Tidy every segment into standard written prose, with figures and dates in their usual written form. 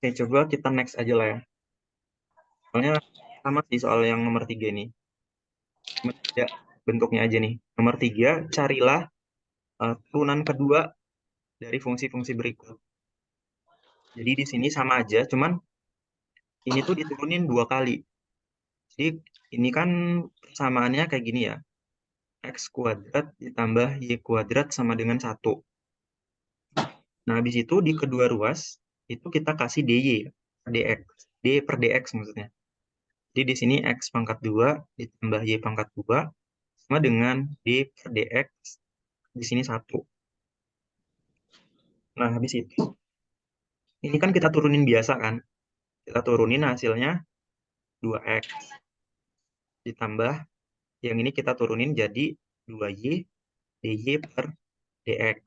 Oke, coba kita next aja lah ya. Soalnya sama sih soal yang nomor 3 ini. Cuma beda bentuknya aja nih. Nomor 3, carilah turunan kedua dari fungsi-fungsi berikut. Jadi di sini sama aja, cuman ini tuh diturunin 2 kali. Jadi ini kan persamaannya kayak gini ya. X kuadrat ditambah Y kuadrat sama dengan 1. Nah, habis itu di kedua ruas, itu kita kasih DY, dx. D per dx maksudnya. Jadi di sini X pangkat 2 ditambah Y pangkat 2 sama dengan D per dx. Di sini 1. Nah, habis itu, ini kan kita turunin biasa kan. Kita turunin hasilnya 2x. Ditambah, yang ini kita turunin jadi 2y dy per dx.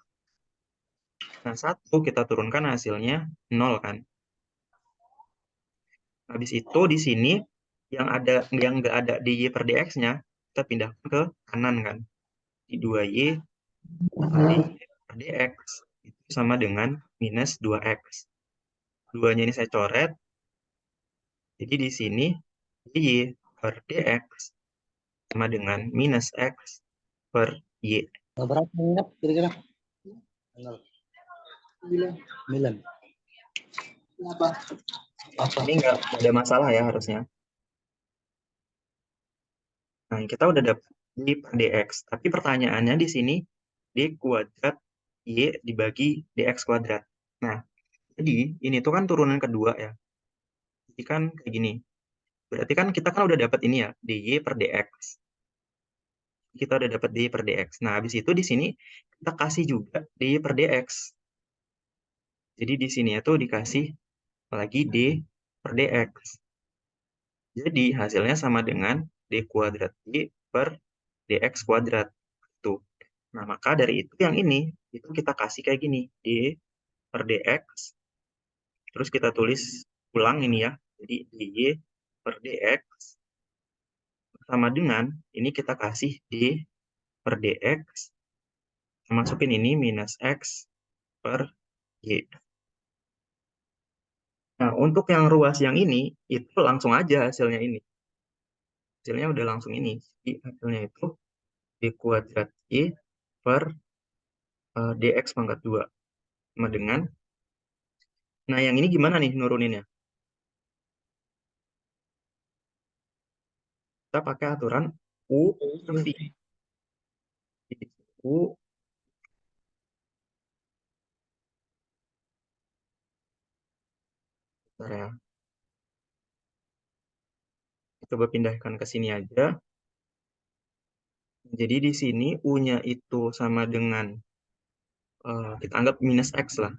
Nah, 1 kita turunkan hasilnya 0 kan. Habis itu di sini yang nggak ada dy per dx-nya, kita pindahkan ke kanan kan. Di 2y dy per dx itu sama dengan minus 2x. 2-nya ini saya coret. Jadi di sini dy per dx sama dengan minus x per y. Berapa menit kira-kira? 9. Kenapa? Ini nggak ada masalah ya harusnya. Nah, kita udah dapat d per dx. Tapi pertanyaannya di sini d kuadrat y dibagi dx kuadrat. Nah, jadi ini tuh kan turunan kedua ya. Jadi kan kayak gini. Berarti kan kita kan udah dapat ini ya, dy per dx. Kita udah dapat dy per dx. Nah, habis itu di sini kita kasih juga dy per dx. Jadi di sini itu dikasih lagi d per dx. Jadi hasilnya sama dengan d kuadrat y per dx kuadrat. Tuh. Nah, maka dari itu yang ini, itu kita kasih kayak gini, d per dx. Terus kita tulis ulang ini ya. Jadi dy per dx sama dengan, ini kita kasih d per dx. Masukin ini minus x per y. Nah, untuk yang ruas yang ini, itu langsung aja hasilnya ini. Hasilnya udah langsung ini. Jadi hasilnya itu d kuadrat y per dx pangkat 2. Sama dengan, nah yang ini gimana nih nuruninnya? Kita pakai aturan U per V. Jadi, U bentar ya. Coba pindahkan ke sini aja. Jadi di sini U-nya itu sama dengan, kita anggap minus X lah.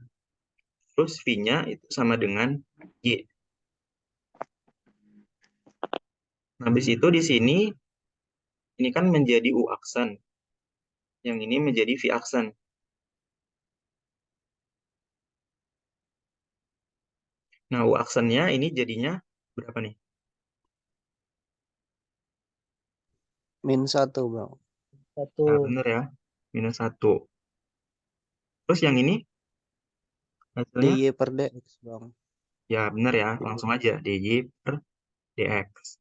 Terus V-nya itu sama dengan Y. Nah, habis itu di sini, ini kan menjadi U aksen. Yang ini menjadi V aksen. Nah, U aksennya ini jadinya berapa nih? -1, Bang. 1 Nah, bener ya. Minus 1. Terus yang ini hasilnya? dy per dx, Bang. Ya, bener ya. Langsung aja. dy per dx.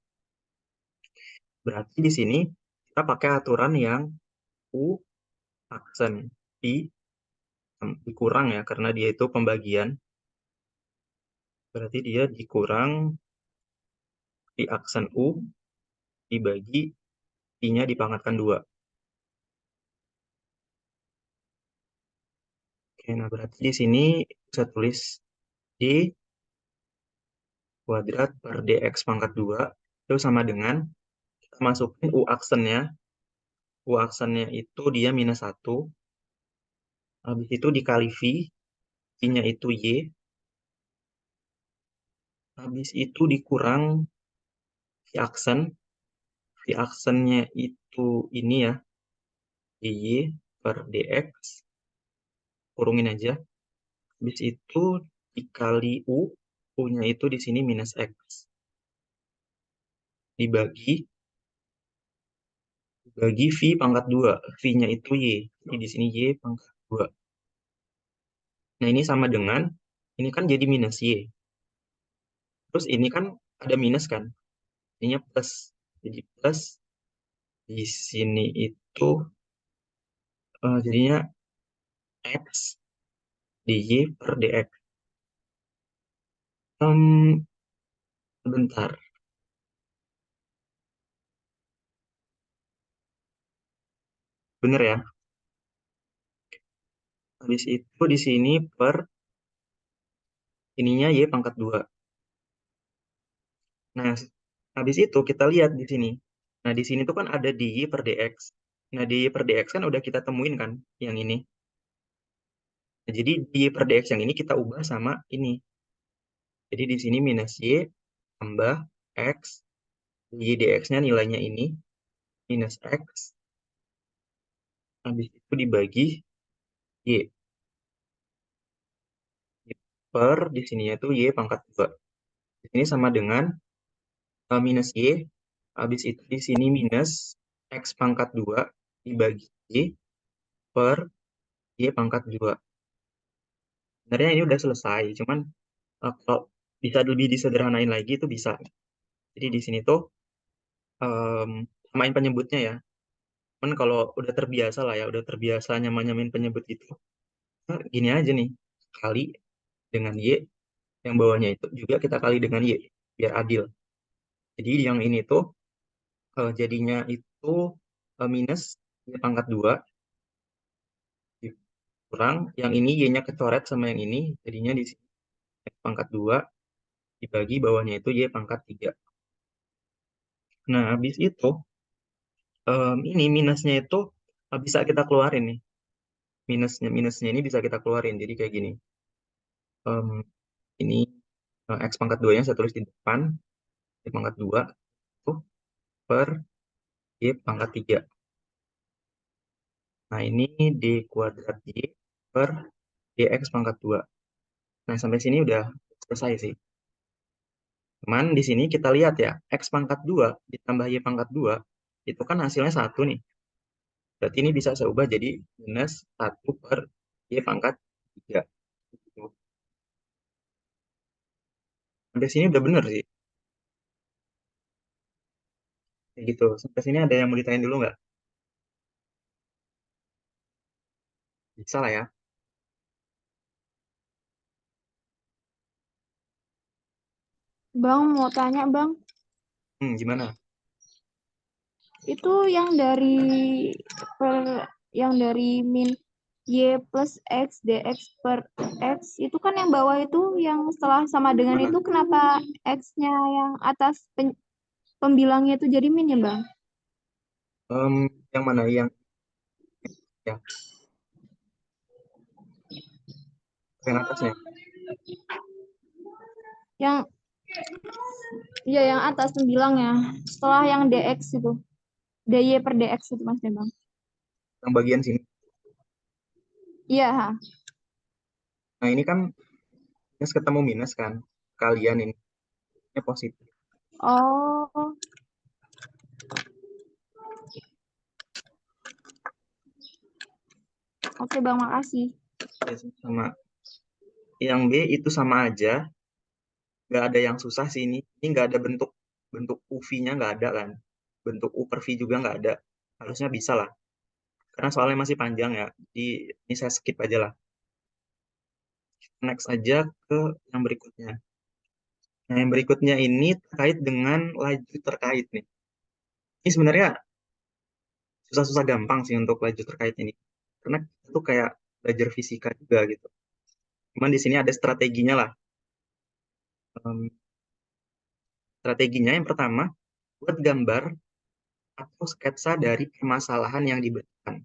Berarti di sini kita pakai aturan yang U aksen I dikurang ya, karena dia itu pembagian. Berarti dia dikurang I aksen U dibagi I-nya dipangkatkan 2. Oke, nah berarti di sini bisa tulis D kuadrat per dx pangkat 2 itu sama dengan, kita masukin U aksennya. U aksennya itu dia minus 1. Habis itu dikali V, V-nya itu Y. Habis itu dikurang V aksen. V aksennya itu ini ya, dy per dx. Kurungin aja. Habis itu dikali U. U-nya itu di sini minus X. Dibagi V pangkat 2. V-nya itu Y. Jadi di sini Y pangkat 2. Nah, ini sama dengan, ini kan jadi minus Y. Terus ini kan ada minus kan, ininya plus. Jadi plus di sini itu jadinya X dy per dx. Bentar, bener ya. Habis itu di sini per ininya y pangkat 2. Nah, habis itu kita lihat di sini. Nah, di sini tuh kan ada dy per dx. Nah, dy per dx kan udah kita temuin kan, yang ini. Nah, jadi dy per dx yang ini kita ubah sama ini. Jadi di sini minus y tambah x, dy dx-nya nilainya ini, minus x, habis itu dibagi y. Per, di sininya tuh y pangkat 2. Di sini sama dengan minus y, habis itu di sini minus x pangkat 2 dibagi y per y pangkat 2. Sebenarnya ini udah selesai, cuman kalau bisa lebih disederhanain lagi itu bisa. Jadi di sini tuh em, samain penyebutnya ya. Cuman kalau udah terbiasa lah ya, udah terbiasa nyamain penyebut itu, nah, gini aja nih, kali dengan y, yang bawahnya itu juga kita kali dengan y, biar adil. Jadi yang ini tuh jadinya itu minus y pangkat 2 kurang, yang ini y-nya kecoret sama yang ini, jadinya di sini y pangkat 2 dibagi bawahnya itu y pangkat 3. Nah, habis itu ini minusnya itu bisa kita keluarin nih. Minusnya ini bisa kita keluarin. Jadi kayak gini. Em, ini x pangkat 2-nya saya tulis di depan, y pangkat 2 itu per y pangkat 3. Nah, ini d kuadrat y per dx pangkat 2. Nah, sampai sini udah selesai sih. Cuman di sini kita lihat ya, x pangkat 2 ditambah y pangkat 2, itu kan hasilnya 1 nih. Berarti ini bisa saya ubah jadi minus 1 per y pangkat 3. Sampai sini udah bener sih. Kayak gitu. Sampai sini ada yang mau ditanyain dulu nggak? Bisa lah ya. Bang, mau tanya Bang, Gimana? itu yang dari min y plus x dx per x itu kan yang bawah itu yang setelah sama dengan Gimana? itu kenapa x-nya yang atas pembilangnya itu jadi min ya Bang? Yang mana? Yang ya, yang atasnya. Yang ya yang atas pembilangnya setelah yang dx itu dy per dx itu Mas ya Bang? Yang bagian sini. Iya, ha. Nah, ini kan minus ketemu minus kan. Kalian ini positif. Oh, oke Bang, makasih. Ya, sama yang B itu sama aja. Nggak ada yang susah sih ini. Ini nggak ada bentuk bentuk UV-nya nggak ada kan. Bentuk U per V juga nggak ada. Harusnya bisa lah. Karena soalnya masih panjang ya. Jadi ini saya skip aja lah. Next aja ke yang berikutnya. Nah, yang berikutnya ini terkait dengan laju terkait nih. Ini sebenarnya susah-susah gampang sih untuk laju terkait ini. Karena itu kayak belajar fisika juga gitu. Cuman di sini ada strateginya lah. Em, strateginya yang pertama, buat gambar atau sketsa dari permasalahan yang diberikan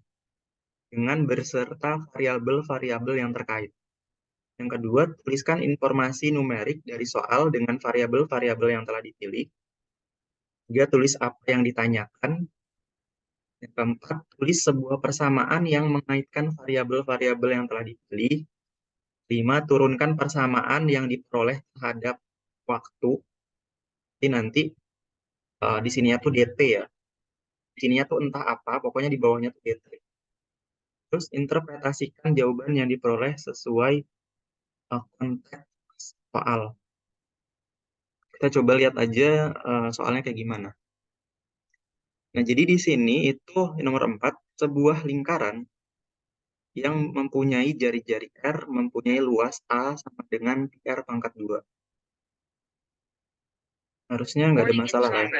dengan berserta variabel-variabel yang terkait. Yang kedua, tuliskan informasi numerik dari soal dengan variabel-variabel yang telah dipilih. Tiga, tulis apa yang ditanyakan. Yang keempat, tulis sebuah persamaan yang mengaitkan variabel-variabel yang telah dipilih. Lima, turunkan persamaan yang diperoleh terhadap waktu. Jadi nanti di sininya tuh DT ya. Di sininya tuh entah apa, pokoknya di bawahnya tuh DT. Terus interpretasikan jawaban yang diperoleh sesuai konteks soal. Kita coba lihat aja soalnya kayak gimana. Nah, jadi di sini itu nomor 4, sebuah lingkaran yang mempunyai jari-jari R mempunyai luas A sama dengan R pangkat 2. Harusnya nggak ada masalah lah.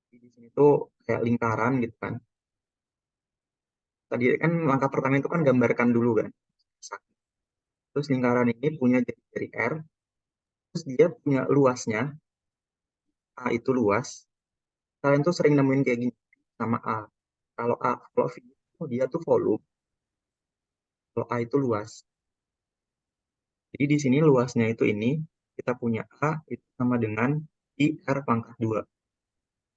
Di sini tuh kayak lingkaran gitu kan. Tadi kan langkah pertama itu kan gambarkan dulu kan. Terus lingkaran ini punya jari-jari R, terus dia punya luasnya, A itu luas. Kalian tuh sering nemuin kayak gini sama A. Kalau V itu dia tuh volume, kalau A itu luas. Jadi di sini luasnya itu ini, kita punya A itu sama dengan IR pangkat 2.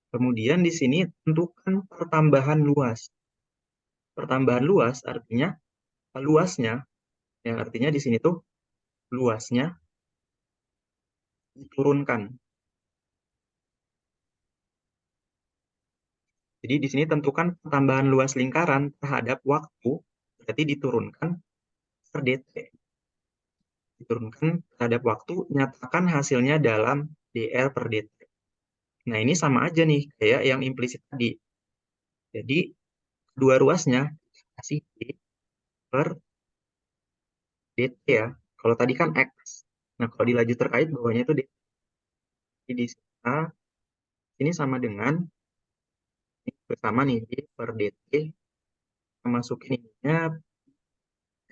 Kemudian di sini tentukan pertambahan luas. Pertambahan luas artinya luasnya, yang artinya di sini tuh luasnya diturunkan. Jadi di sini tentukan pertambahan luas lingkaran terhadap waktu, berarti diturunkan per dt. Diturunkan terhadap waktu, nyatakan hasilnya dalam dr per dt. Nah, ini sama aja nih, kayak yang implisit tadi. Jadi, kedua ruasnya kasih d per dt ya. Kalau tadi kan x. Nah, kalau dilanjut terkait, bawahnya itu dt. Jadi, di sini sama dengan, ini bersama nih, d per dt, masukin ininya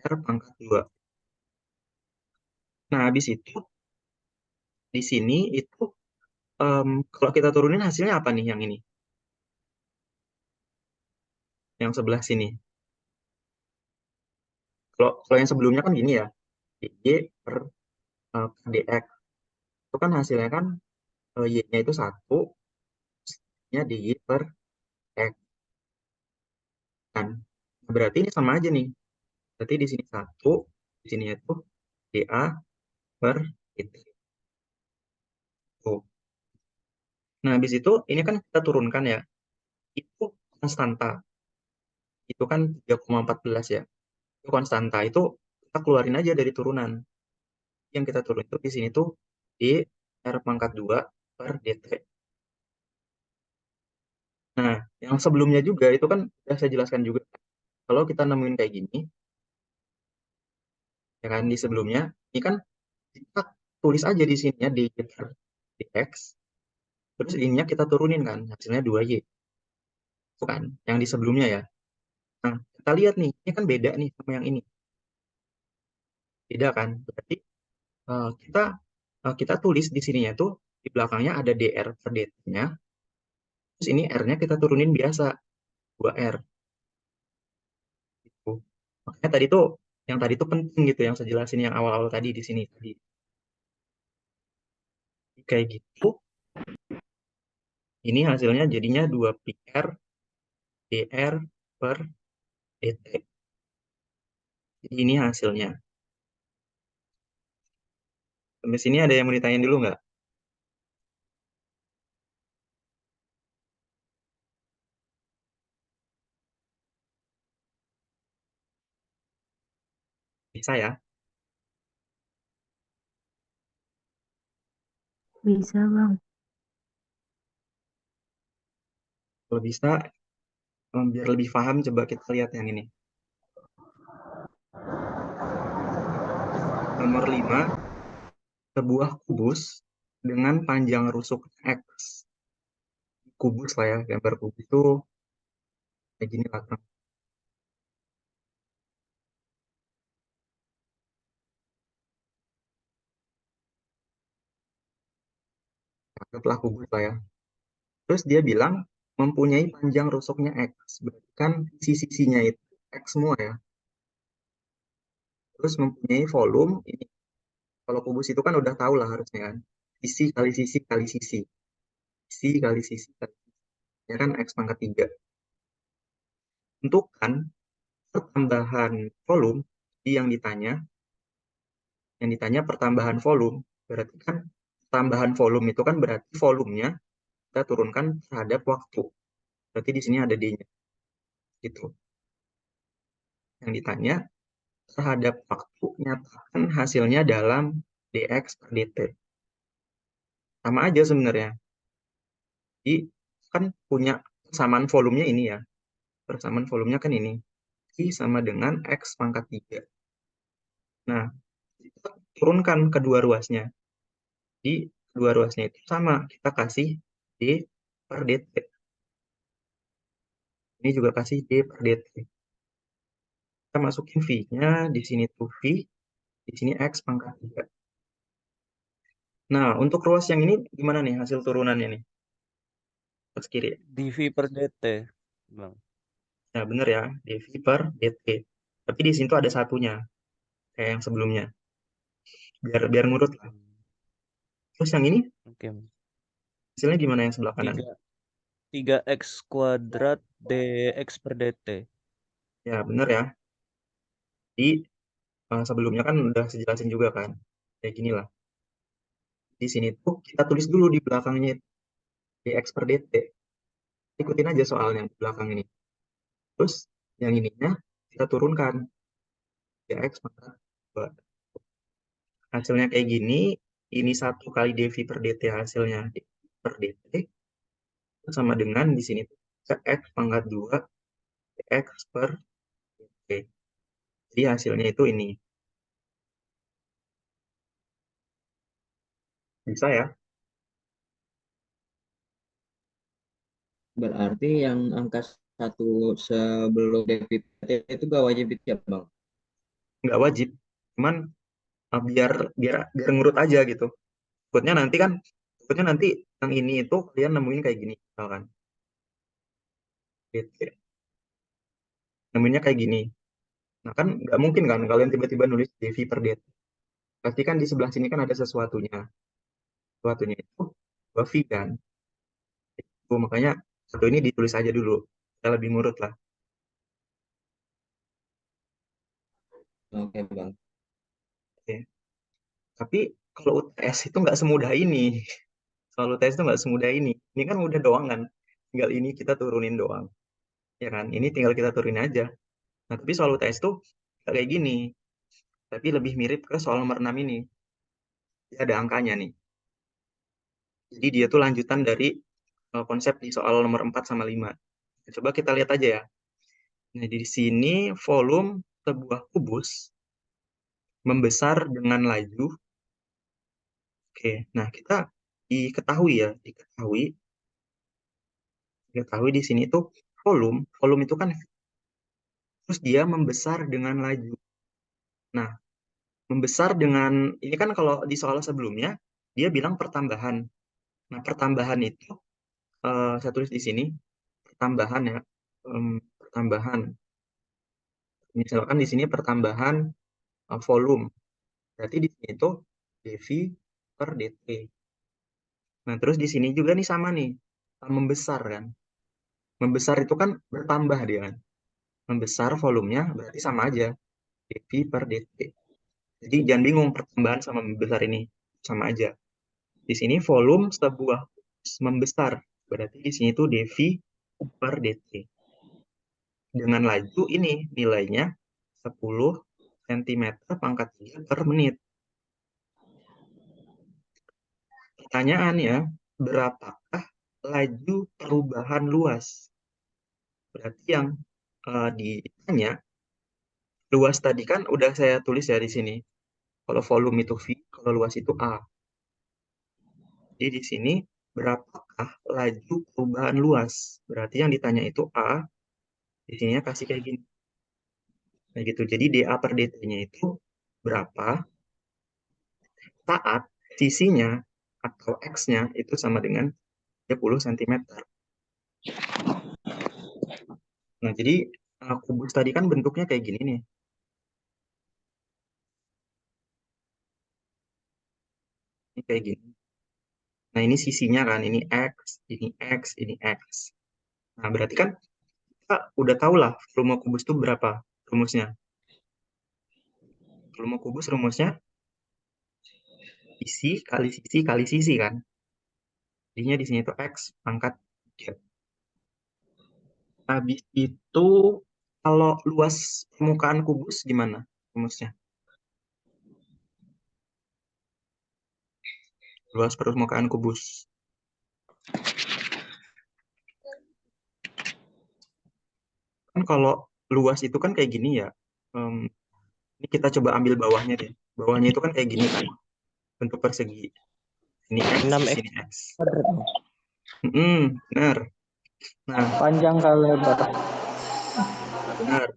r pangkat 2. Nah, habis itu, di sini itu, kalau kita turunin hasilnya apa nih yang ini? Yang sebelah sini. Kalau yang sebelumnya kan gini ya, dy per dx. Itu kan hasilnya kan y-nya itu 1, nya dy per x. Kan? Berarti ini sama aja nih. Berarti di sini 1, di sini itu dA per dt. Tuh. Nah, habis itu ini kan kita turunkan ya. Itu konstanta. Itu kan 3,14 ya. Itu konstanta. Itu kita keluarin aja dari turunan. Yang kita turun itu di sini tuh d r pangkat 2 per dt. Nah, yang sebelumnya juga itu kan sudah saya jelaskan juga. Kalau kita nemuin kayak gini, ya kan di sebelumnya, ini kan kita tulis aja di sini ya per dx, terus ininya kita turunin kan, hasilnya 2y. Itu kan, yang di sebelumnya ya. Nah, kita lihat nih, ini kan beda nih sama yang ini. Beda kan? Berarti kita kita tulis di sininya tuh, di belakangnya ada dr per dt-nya, terus ini r-nya kita turunin biasa, 2r. Gitu. Makanya tadi tuh, yang tadi tuh penting gitu, yang saya jelasin yang awal-awal tadi di sini. Tadi. Kayak gitu, ini hasilnya jadinya 2πr dr per dt. Jadi ini hasilnya. Sampai sini ada yang mau ditanyain dulu nggak? Bisa ya? Bisa, Bang. Kalau bisa, biar lebih paham, coba kita lihat yang ini. Nomor 5, sebuah kubus dengan panjang rusuk X. Kubus lah ya, gambar kubus itu kayak gini lah. Anggaplah kubus lah ya. Terus dia bilang mempunyai panjang rusuknya X. Berarti kan sisi-sisinya itu X semua ya. Terus mempunyai volume, ini kalau kubus itu kan udah tahu lah harusnya kan. Sisi kali sisi kali sisi. Sisi kali sisi kali sisi. Ya kan X pangkat 3. Tentukan pertambahan volume yang ditanya pertambahan volume, berarti kan tambahan volume itu kan berarti volumenya kita turunkan terhadap waktu. Berarti di sini ada D-nya. Gitu. Yang ditanya terhadap waktu, nyatakan hasilnya dalam dx per dt. sama aja sebenarnya. Jadi kan punya persamaan volumenya ini ya. Persamaan volumenya kan ini. I sama dengan X pangkat 3. Nah, kita turunkan kedua ruasnya. Di kedua ruasnya itu sama. Kita kasih D per dt. Ini juga kasih D per dt. Kita masukin V-nya. Di sini tuh V. Di sini X pangkat 3. Nah, untuk ruas yang ini gimana nih hasil turunannya nih? Atas kiri. dV per dt, Bang. Nah, bener ya. dV per dt. Tapi di sini tuh ada satunya. Kayak yang sebelumnya. Biar ngurut lah. Hmm, Terus yang ini Oke. hasilnya gimana yang sebelah kanan? 3x kuadrat dx per dt. Ya, bener ya. Di sebelumnya kan udah sejelasin juga kan. Kayak gini lah. Di sini tuh kita tulis dulu di belakangnya dx per dt. Ikutin aja soalnya di belakang ini. Terus yang ininya kita turunkan dx pangkat 2. Hasilnya kayak gini. Ini 1 kali dv per dt hasilnya dv per dt sama dengan di sini tuh x pangkat 2 dx per dt. Jadi hasilnya itu ini. Bisa ya? Berarti yang angka satu sebelum debit itu gak wajib ditiap, Bang. Nggak wajib. Cuman biar biar biar ngurut aja gitu. Takutnya nanti yang ini itu kalian nemuin kayak gini misalkan. dt. Nemuinnya kayak gini. Nah kan nggak mungkin kan kalian tiba-tiba nulis dv per dt. Pasti kan di sebelah sini kan ada sesuatunya. Sesuatunya itu 2v kan. Makanya satu ini ditulis aja dulu. Kita lebih ngurut lah. Oke, Bang. Oke. Tapi kalau UTS itu nggak semudah ini. Kalau UTS itu nggak semudah ini. Ini kan udah doang kan. Tinggal ini kita turunin doang. Ya kan? Ini tinggal kita turunin aja. Nah, tapi soal UTS tuh nggak kayak gini. Tapi lebih mirip ke soal nomor 6 ini. Dia ada angkanya nih. Jadi dia tuh lanjutan dari konsep di soal nomor 4 sama 5. Coba kita lihat aja ya. Nah, di sini volume sebuah kubus membesar dengan laju. Oke, nah kita diketahui di sini tuh volume itu kan terus dia membesar dengan laju. Nah, membesar dengan ini kan kalau di soal sebelumnya dia bilang pertambahan. Nah, pertambahan itu saya tulis di sini pertambahan ya. Pertambahan. Misalkan di sini pertambahan volume. Berarti di sini tuh dV per dt. Nah, terus di sini juga nih sama nih. Membesar kan. Membesar itu kan bertambah dia kan. Membesar volumenya berarti sama aja. dV per dt. Jadi jangan bingung pertambahan sama membesar ini. Sama aja. Di sini volume sebuah membesar. Berarti di sini tuh dV per dt. Dengan laju ini nilainya 10 cm pangkat 3 per menit. Pertanyaannya, berapakah laju perubahan luas? Berarti yang ditanya, luas tadi kan udah saya tulis ya di sini. Kalau volume itu V, kalau luas itu A. Jadi di sini, berapakah laju perubahan luas? Berarti yang ditanya itu A, di sininya kasih kayak gini. Nah gitu, jadi dA per dt-nya itu berapa saat sisinya atau X-nya itu sama dengan 30 cm. Nah, jadi kubus tadi kan bentuknya kayak gini nih. Ini kayak gini. Nah, ini sisinya kan, ini X, ini X, ini X. Nah, berarti kan kita udah tahu lah volume kubus itu berapa rumusnya. Volume kubus rumusnya sisi kali sisi kali sisi kan. Jadinya di sini itu X pangkat 3. Habis itu kalau luas permukaan kubus gimana rumusnya? luas permukaan kubus. Kan kalau luas itu kan kayak gini ya. Ini kita coba ambil bawahnya deh. Bawahnya itu kan kayak gini kan, bentuk persegi. Ini X, di 6x sini X. kuadrat. Benar. Nah, Panjang kali lebar. benar.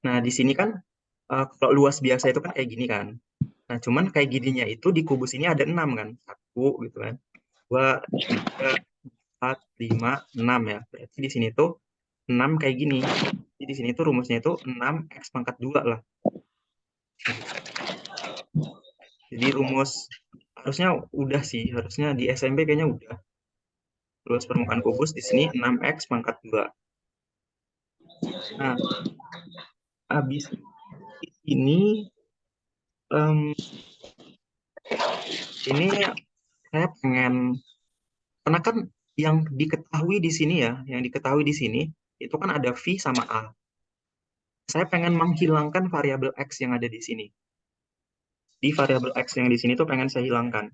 Nah, di sini kan kalau luas biasa itu kan kayak gini kan. Nah, cuman kayak gininya itu di kubus ini ada 6 kan. 1 gitu kan. 2, 3, 4, 5, 6 ya. Berarti di sini tuh 6 kayak gini. Jadi di sini tuh rumusnya itu 6x pangkat 2 lah. Jadi rumus harusnya udah sih, harusnya di SMP kayaknya udah. Luas permukaan kubus di sini 6x pangkat 2. Nah, habis ini ini saya pengen, karena kan yang diketahui di sini ya, yang diketahui di sini itu kan ada V sama A. Saya pengen menghilangkan variabel X yang ada di sini. Di variabel X yang di sini tuh pengen saya hilangkan.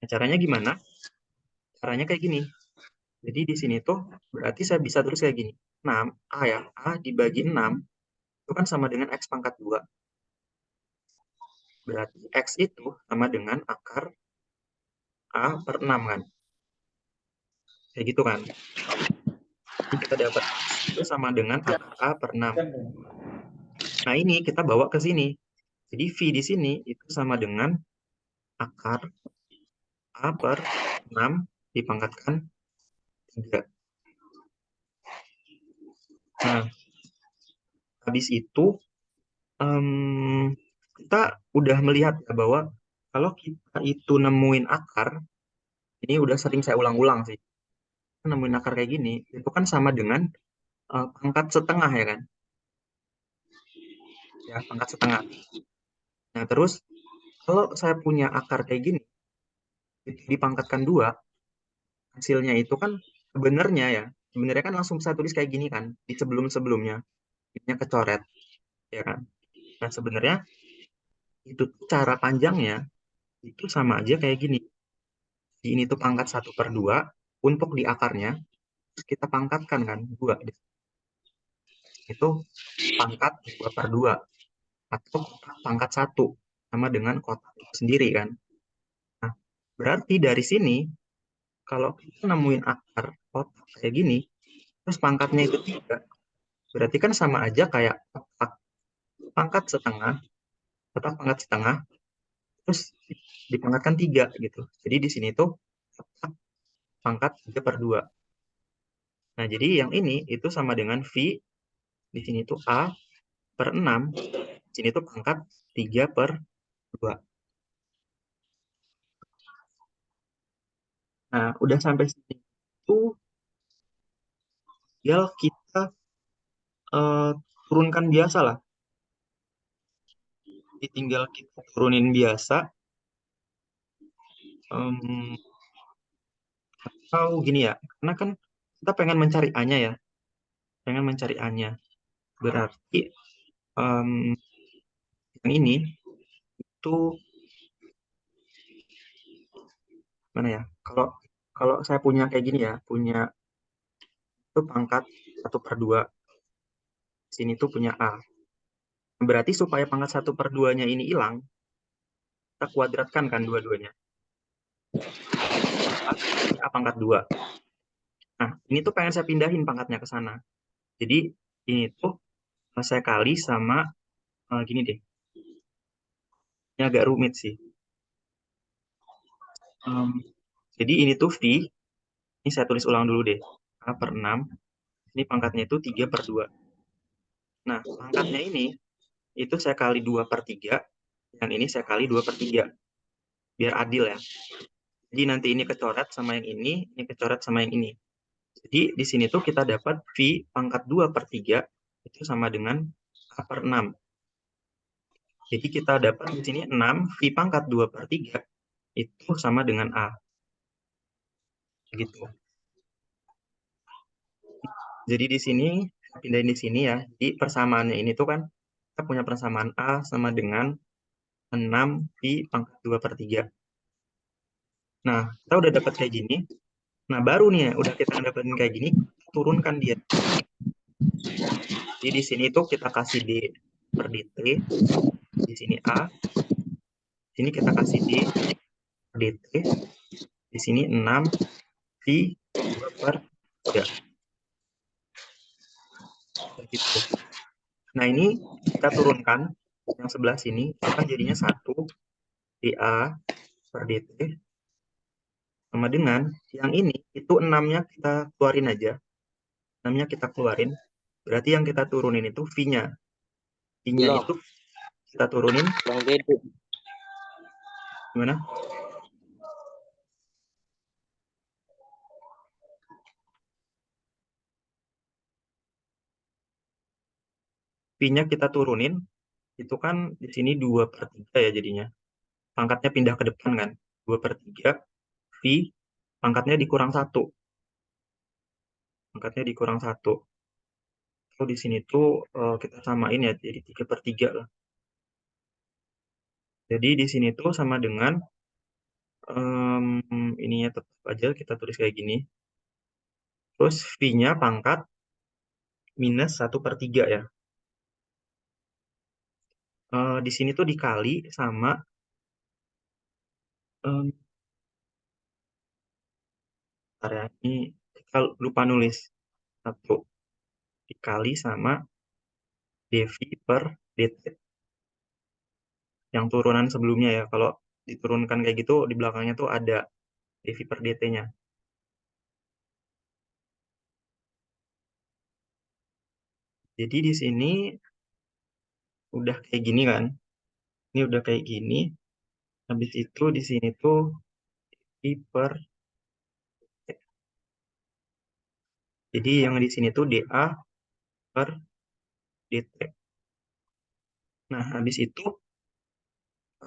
Nah, caranya gimana? Caranya kayak gini. Jadi di sini tuh berarti saya bisa tulis kayak gini. 6, A ya, A dibagi 6 itu kan sama dengan X pangkat 2. Berarti X itu sama dengan akar A per 6 kan. Kayak gitu kan. Ini kita dapat X itu sama dengan akar A per 6. Nah ini kita bawa ke sini. Jadi V di sini itu sama dengan akar A per 6 dipangkatkan 3. Nah, habis itu kita udah melihat ya bahwa kalau kita itu nemuin akar, ini udah sering saya ulang-ulang sih, nemuin akar kayak gini, itu kan sama dengan pangkat setengah ya kan? Ya, pangkat setengah. Nah, terus kalau saya punya akar kayak gini, itu dipangkatkan 2, hasilnya itu kan sebenarnya kan langsung saya tulis kayak gini kan, di sebelum-sebelumnya, ini kecoret, ya kan? Nah, sebenarnya itu cara panjangnya itu sama aja kayak gini. Ini tuh pangkat 1/2, untuk di akarnya, terus kita pangkatkan kan, 2. Itu pangkat 2/2, atau pangkat 1, sama dengan kotak itu sendiri kan. Nah, berarti dari sini, kalau kita nemuin akar kotak kayak gini, terus pangkatnya itu 3, berarti kan sama aja kayak kotak pangkat setengah, kotak pangkat setengah, terus dipangkatkan 3 gitu. Jadi di sini tuh kotak pangkat 3/2. Nah, jadi yang ini itu sama dengan V, di sini tuh A per 6, di sini tuh pangkat 3/2. Nah, udah sampai sini itu tinggal kita turunkan biasa lah. Jadi tinggal kita turunin biasa. Atau gini ya, karena kan kita pengen mencari A-nya ya. Pengen mencari A-nya. Berarti yang ini itu mana ya? Kalau saya punya kayak gini ya, punya itu pangkat 1/2. Sini tuh punya A. Berarti supaya pangkat 1/2-nya ini hilang, kita kuadratkan kan dua-duanya. A pangkat 2. Nah, ini tuh pengen saya pindahin pangkatnya ke sana. Jadi, ini tuh saya kali sama gini deh. Ini agak rumit sih. Jadi, ini tuh V. Ini saya tulis ulang dulu deh. A per 6. Ini pangkatnya itu 3/2. Nah, pangkatnya ini, itu saya kali 2/3. Dan ini saya kali 2/3. Biar adil ya. Jadi, nanti ini kecoret sama yang ini kecoret sama yang ini. Jadi, di sini tuh kita dapat V pangkat 2/3 itu sama dengan A per 6. Jadi, kita dapat di sini 6, V pangkat 2/3 itu sama dengan A. Gitu. Jadi, di sini, pindahin di sini ya. Jadi, persamaannya ini tuh kan, kita punya persamaan A sama dengan 6 V pangkat 2/3. Nah, kita udah dapat kayak gini. Nah, baru nih ya, udah kita dapetin kayak gini, turunkan dia. Jadi di sini tuh kita kasih D per dt, di sini A, di sini kita kasih D per dt, di sini 6 V 2 per 3. Begitu. Nah, ini kita turunkan yang sebelah sini, itu kan jadinya 1 dA per dt sama dengan yang ini, itu 6-nya kita keluarin aja. 6-nya kita keluarin, berarti yang kita turunin itu V-nya. V-nya Belum, itu kita turunin, Bang Dede. gimana? V-nya kita turunin, itu kan di sini 2 per 3 ya jadinya. Pangkatnya pindah ke depan kan. 2 per 3, V, pangkatnya dikurang 1. Pangkatnya dikurang 1. Kalau di sini tuh kita samain ya, jadi 3 per 3 lah. Jadi di sini tuh sama dengan, ininya tetap aja kita tulis kayak gini. Terus V-nya pangkat minus 1 per 3 ya. Di sini tuh dikali sama, bentar ya, ini kita lupa nulis. 1 dikali sama dV per dt. Yang turunan sebelumnya ya. Kalau diturunkan kayak gitu, di belakangnya tuh ada dV per dt-nya. Jadi di sini udah kayak gini kan. Ini udah kayak gini. Habis itu di sini tuh dV per dt. Jadi yang di sini tuh dA per dt. Nah, habis itu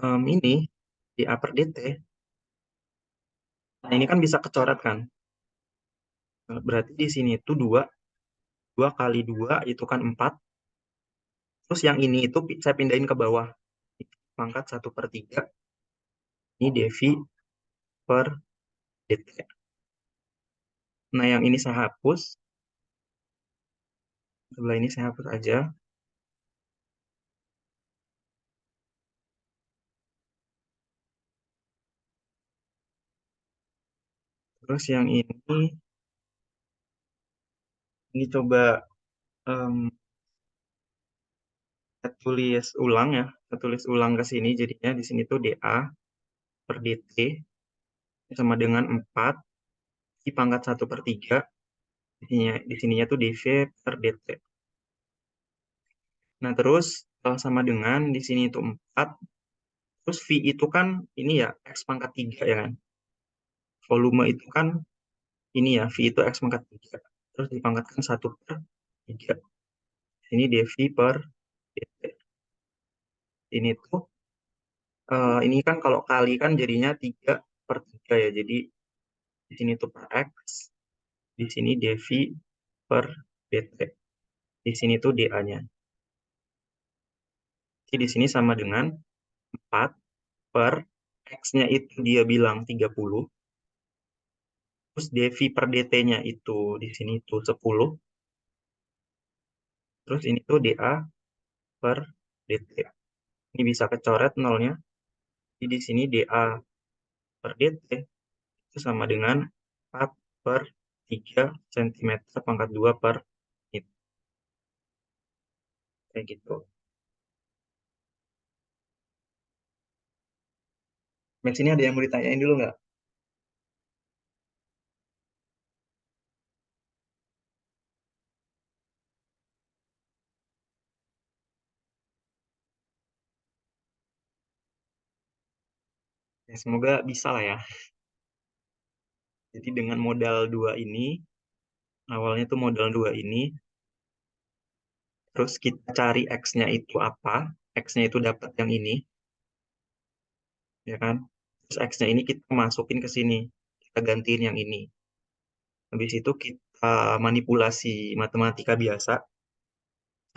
ini dA per dt. Nah, ini kan bisa kecoret kan. Berarti di sini itu 2. 2 kali 2 itu kan 4. Terus yang ini itu saya pindahin ke bawah. Pangkat 1 per 3. Ini dV per dt. Nah, yang ini saya hapus. Sebelah ini saya hapus aja. Terus yang ini coba saya tulis ulang ya. Saya tulis ulang ke sini. Jadinya di sini tuh dA per dt sama dengan 4 di pangkat 1 per 3. Di sininya tuh dV per dt. Nah, terus sama dengan di sini itu 4. Terus V itu kan ini ya, X pangkat 3 ya kan. Volume itu kan ini ya, V itu X pangkat 3. Terus dipangkatkan 1 per 3. Ini dV per dt. Ini tuh, ini kan kalau kali kan jadinya 3 per 3 ya. Jadi di sini tuh per X. Di sini dV per dt. Di sini tuh dA-nya. Jadi di sini sama dengan 4 per X-nya itu dia bilang 30. Terus dV per dt-nya itu di sini tuh 10. Terus ini tuh dA per dt. Ini bisa kecoret nolnya. Jadi di sini dA per dt itu sama dengan 4 per 3 cm pangkat 2 per menit. Kayak gitu. Max, ini ada yang mau ditanyain dulu nggak? Ya, semoga bisa lah ya. Jadi dengan modal 2 ini, awalnya tuh modal 2 ini, terus kita cari X-nya itu apa, X-nya itu dapat yang ini, ya kan? Terus X-nya ini kita masukin ke sini, kita gantiin yang ini. Habis itu kita manipulasi matematika biasa,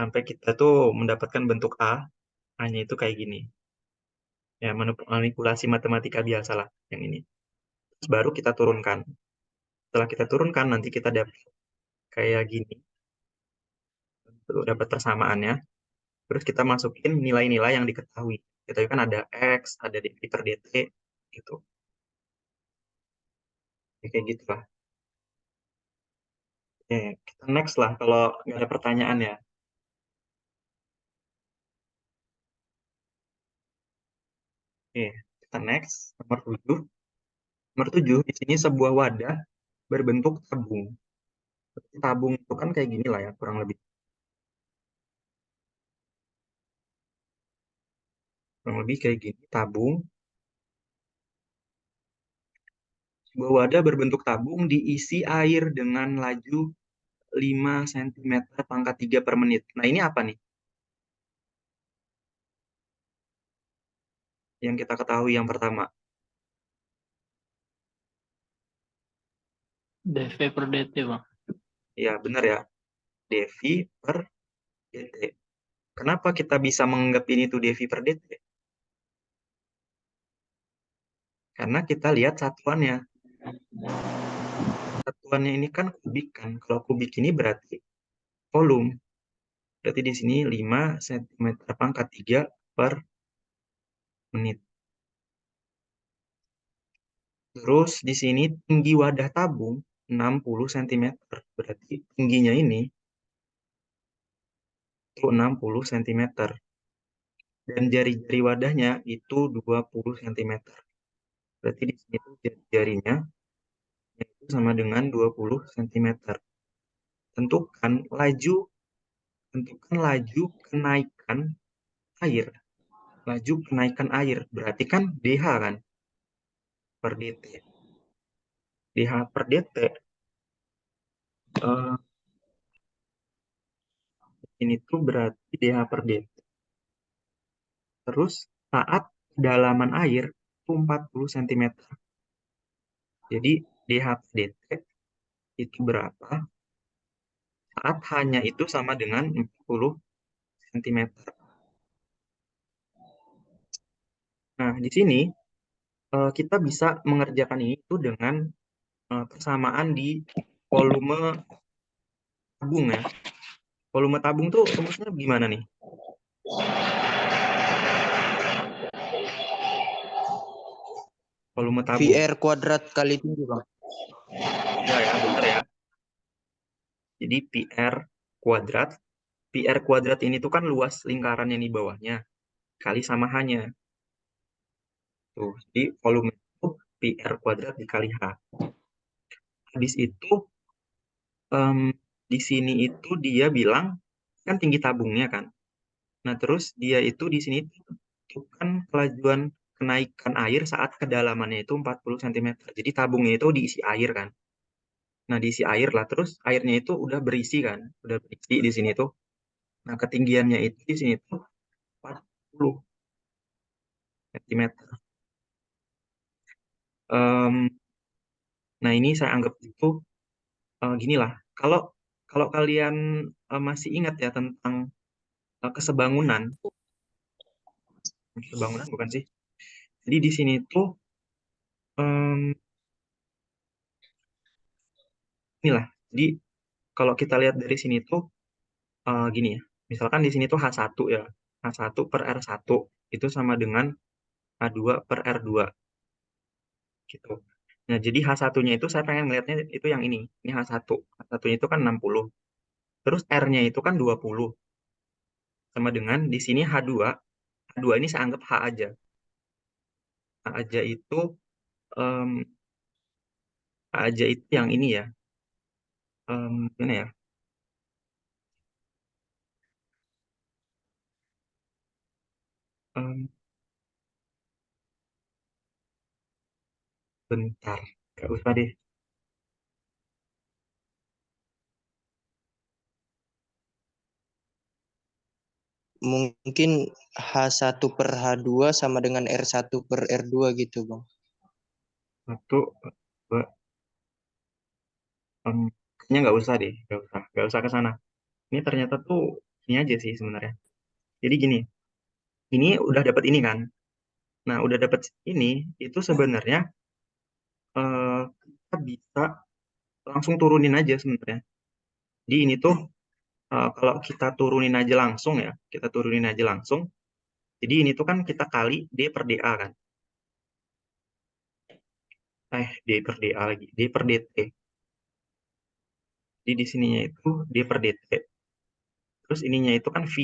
sampai kita tuh mendapatkan bentuk A, A-nya itu kayak gini. Ya, manipulasi matematika biasa lah yang ini. Terus baru kita turunkan. Setelah kita turunkan, nanti kita dapat kayak gini. Tuh, dapat persamaannya. Terus kita masukin nilai-nilai yang diketahui. Kita kan ada X, ada dV per dt, gitu. Ya, kayak gitu lah. Oke, kita next lah kalau nggak ada pertanyaan ya. Oke, kita next. Nomor 7. Nomor 7, di sini sebuah wadah berbentuk tabung. Tabung itu kan kayak gini lah ya, kurang lebih. Kurang lebih kayak gini, tabung. Sebuah wadah berbentuk tabung diisi air dengan laju 5 cm pangkat 3 per menit. Nah, ini apa nih? Yang kita ketahui yang pertama. dV per dt, Bang. Ya, benar ya. dV per dt. Kenapa kita bisa menganggap ini tuh dV per dt? Karena kita lihat satuannya. Satuannya ini kan kubik kan. Kalau kubik ini berarti volume. Berarti di sini 5 cm pangkat 3 per menit. Terus di sini tinggi wadah tabung 60 cm. Berarti tingginya ini itu 60 cm. Dan jari-jari wadahnya itu 20 cm. Berarti di sini tuh jari-jarinya itu sama dengan 20 cm. Tentukan laju kenaikan air. Laju kenaikan air berarti kan dH kan per dt. dH per dt ini tuh berarti dH per dt. Terus saat kedalaman air itu 40 cm. Jadi dH per dt itu berapa? Saat hanya itu sama dengan 40 cm. Nah, di sini kita bisa mengerjakan ini tuh dengan persamaan di volume tabung ya. Volume tabung tuh rumusnya gimana nih? Volume tabung. VR kuadrat kali tinggi, Bang. Ya, benar ya. Jadi PR kuadrat ini tuh kan luas lingkaran yang di bawahnya kali sama H-nya. Tuh, jadi volume itu PR kuadrat dikali H. Habis itu di sini itu dia bilang kan tinggi tabungnya kan. Nah, terus dia itu di sini kan kelajuan kenaikan air saat kedalamannya itu 40 cm. Jadi tabungnya itu diisi air kan. Nah, diisi air lah. Terus airnya itu udah berisi kan. Udah berisi di sini tuh. Nah, ketinggiannya itu di sini tuh 40 cm. Nah, ini saya anggap itu gini lah. Kalau kalau kalian masih ingat ya tentang kesebangunan bukan sih. Jadi di sini tuh inilah. Jadi kalau kita lihat dari sini tuh gini ya. Misalkan di sini tuh H1 ya. H1 per R1 itu sama dengan H2 per R2 gitu. Nah, jadi H1-nya itu saya pengen ngeliatnya itu yang ini. Ini H1. H1-nya itu kan 60. Terus R-nya itu kan 20. Sama dengan di sini H2. H2 ini saya anggap H aja. H aja itu em, H aja itu yang ini ya. Gimana ya? Em, bentar. Gak usah deh. Mungkin H1 per H2 sama dengan R1 per R2 gitu, Bang. Satu, dua. Kayaknya nggak usah deh. Nggak usah ke sana. Ini ternyata tuh ini aja sih sebenarnya. Jadi gini. Ini udah dapat ini kan. Nah, udah dapat ini, itu sebenarnya kita bisa langsung turunin aja sebenarnya. Jadi ini tuh kalau kita turunin aja langsung ya, jadi ini tuh kan kita kali D per DA kan. D per DA lagi, D per DT. Jadi di sininya itu D per DT. Terus ininya itu kan V.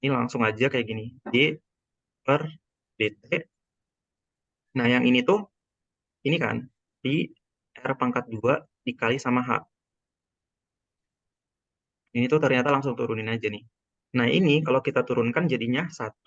Ini langsung aja kayak gini, D per DT. Nah, yang ini tuh, ini kan, di R pangkat 2 dikali sama H. Ini tuh ternyata langsung turunin aja nih. Nah, ini kalau kita turunkan jadinya 1